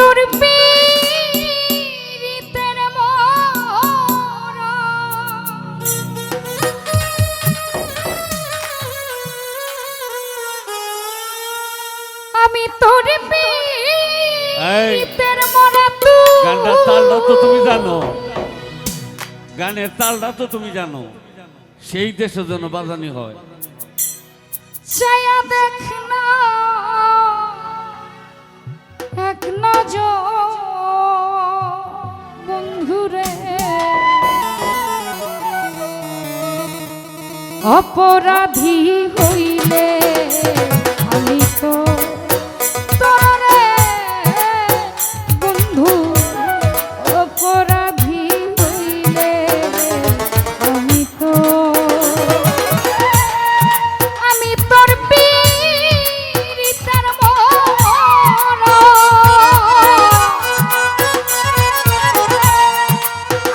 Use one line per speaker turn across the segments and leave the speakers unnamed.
তোর পীড়িতের মরা, আমি তোর পীড়িতের মরা।
গানটার তালটা তো তুমি জানো, গানের তালটা তো তুমি জানো, সেই দেশের জন্য বাজানি হয়।
চায়া দেখ না এক নজর বন্ধুরে, অপরাধী হইলে আমি তো তোরে বন্ধু, অপরাধী হইলে আমি তো, আমি তোর পীড়িতের মরা,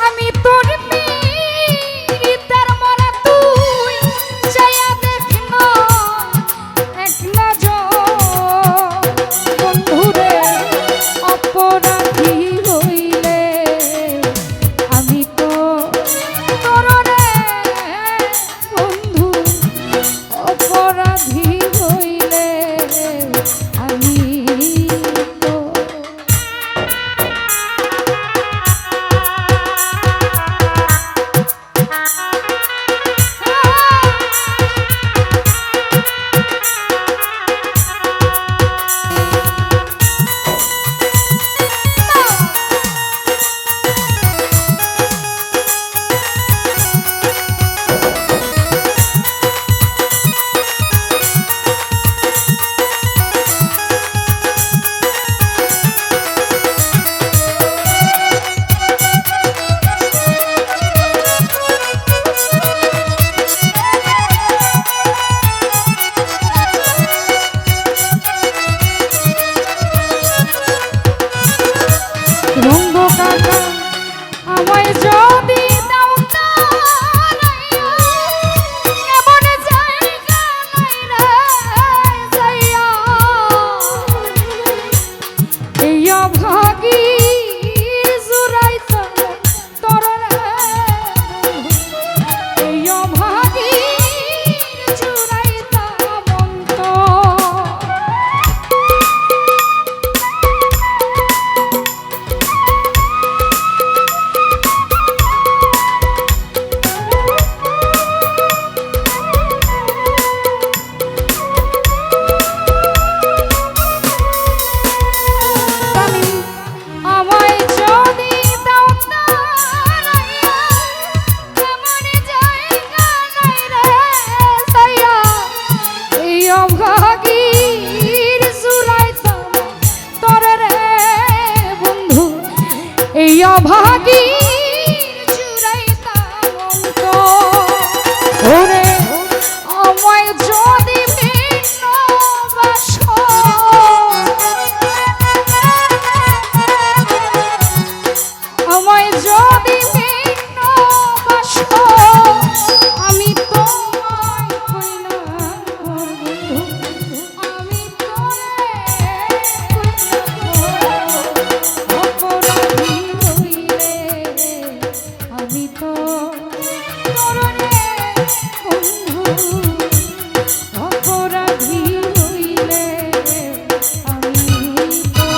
আমি তোর পীড়িতের মরা। তুই চাইয়া দেখ না এক নজর বন্ধুরে, অপরাধী হইলে আমি তো তোরে বন্ধু, অপরাধী হইলে আমি তো। রঙ্গ কাকা আমায় যদি দাও না রাইয়া, এমন জায়গা নাই রে যাইয়া, এই অভাগী জুড়াইতে তোরে, এই অভাগী জুড়াইতে মন্ত। আমায় যদি দাও না রাইয়া, এমন জায়গা নাই রে যাইয়া, এই অভাগীর জুড়াইতে তোরে রে বন্ধু, এই অভাগীর জুড়াইতে মন্ত। ওরে আমায় যদি ভিন্ন বাসো, আমায় যদি ভিন্ন বাসো, আমি তোমায় কইলাম বন্ধু, আমি তোরে কইলাম অপরাধী হইলে আমি তো তোরে বন্ধু, অপরাধী হইলে আমি তো।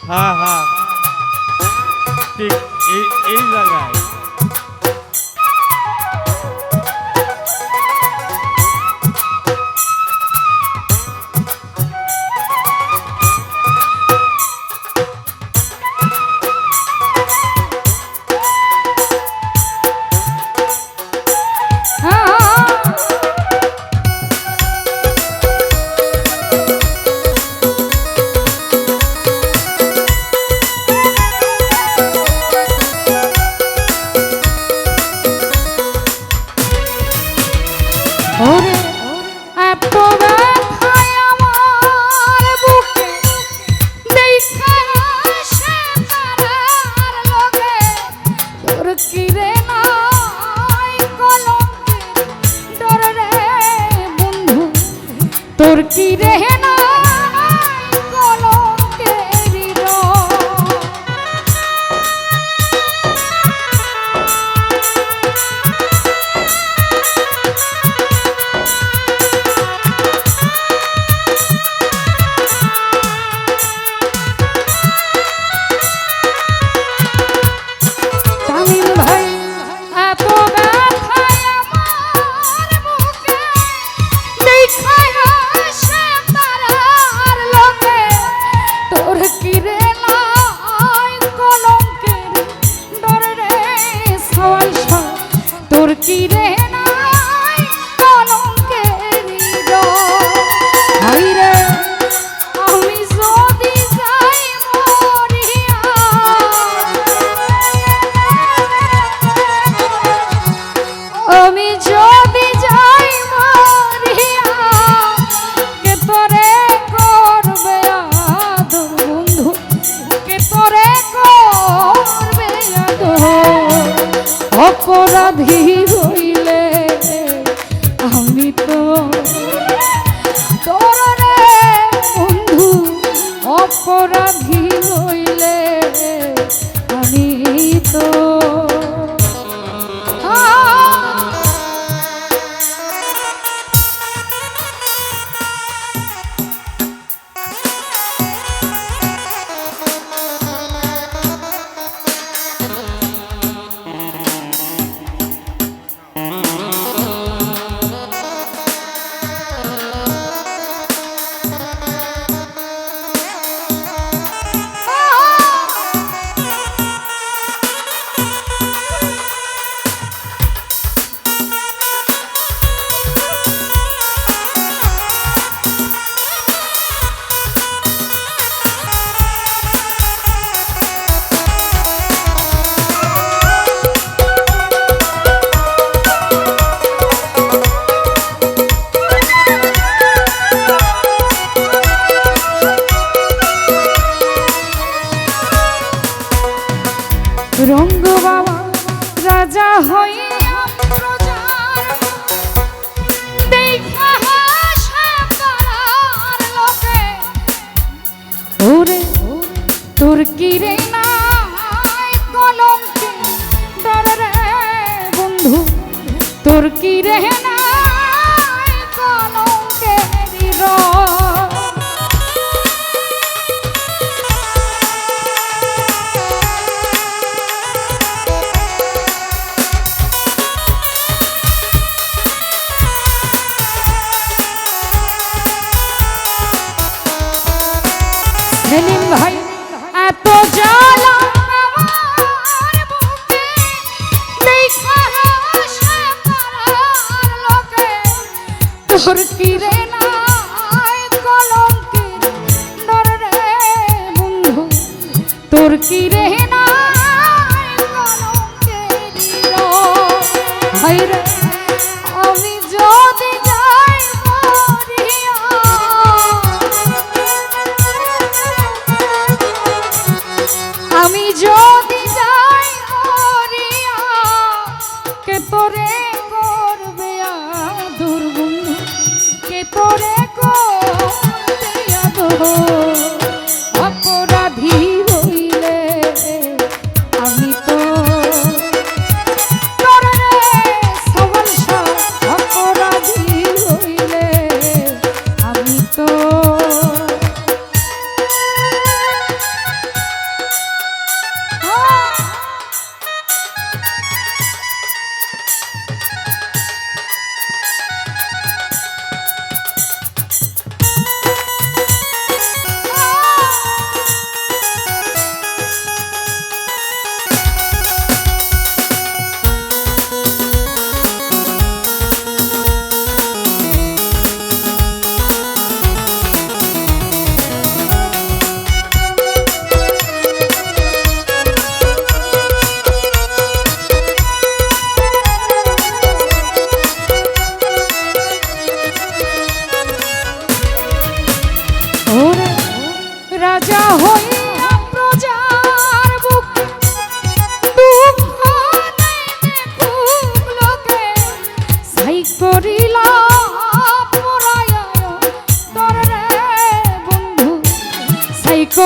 হ্যাঁ হ্যাঁ, ঠিক এই জায়গায়।
কিরে নাই কলঙ্কের ডর রে বন্ধু তোর কিরে নাই কলঙ্কের ডর তামিম ভাই এত ব্যথায় আমার বুকে দেখায় আসে তারার লোকে তোর কিরে নাই কলঙ্কের ডর রে সওয়াল তোর কিরে নাই কলঙ্কের ডর হাই রে আমি যদি যাই মরিয়া আমি যদি যাই মরিয়া কে তোরে করবে আদর বন্ধু কে তোরে করবে আদর অপরাধী হইলে আমি তো তোর রে বন্ধু অপরাধী হইলে আমি তো রঙ্গ বাবা রাজা হইয়া প্রজার দেখা হাসে পাড়ার লোকে ওরে তোর কিরে নাই কলঙ্কের ডর রে বন্ধু তোর কিরে নাই কলঙ্কের ডর সেলিম ভাই এত জ্বালা আমার বুকে দেখা আসে পাড়ার লোকে তোর কিরে নাই কলঙ্কের ডর রে বন্ধু তোর কিরে নাই কলঙ্কের ডর হাই রে আমি যদি যাই মরিয়া আমি যদি যাই মরিয়া কে তোরে করবে আদর বন্ধু কে তোরে করবে আদর অপরাধী হইলে আমি তো তোর রে সওয়াল অপরাধী হইলে আমি তো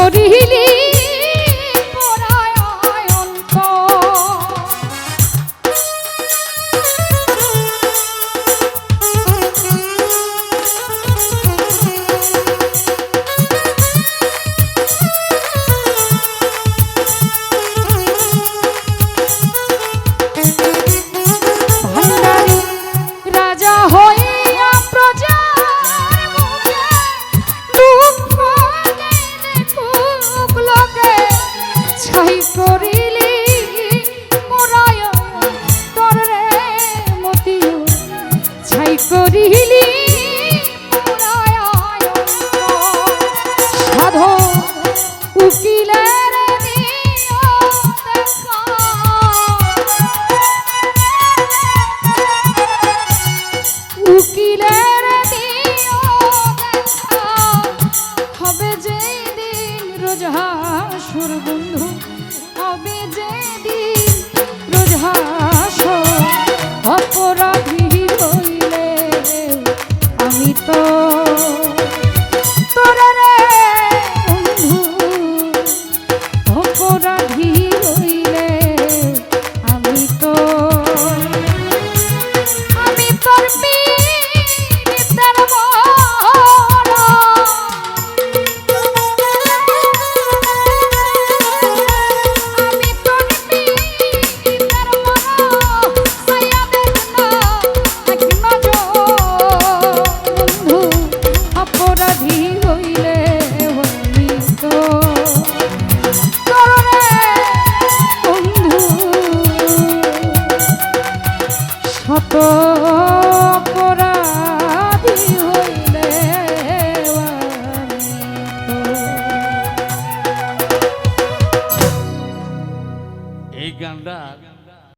করি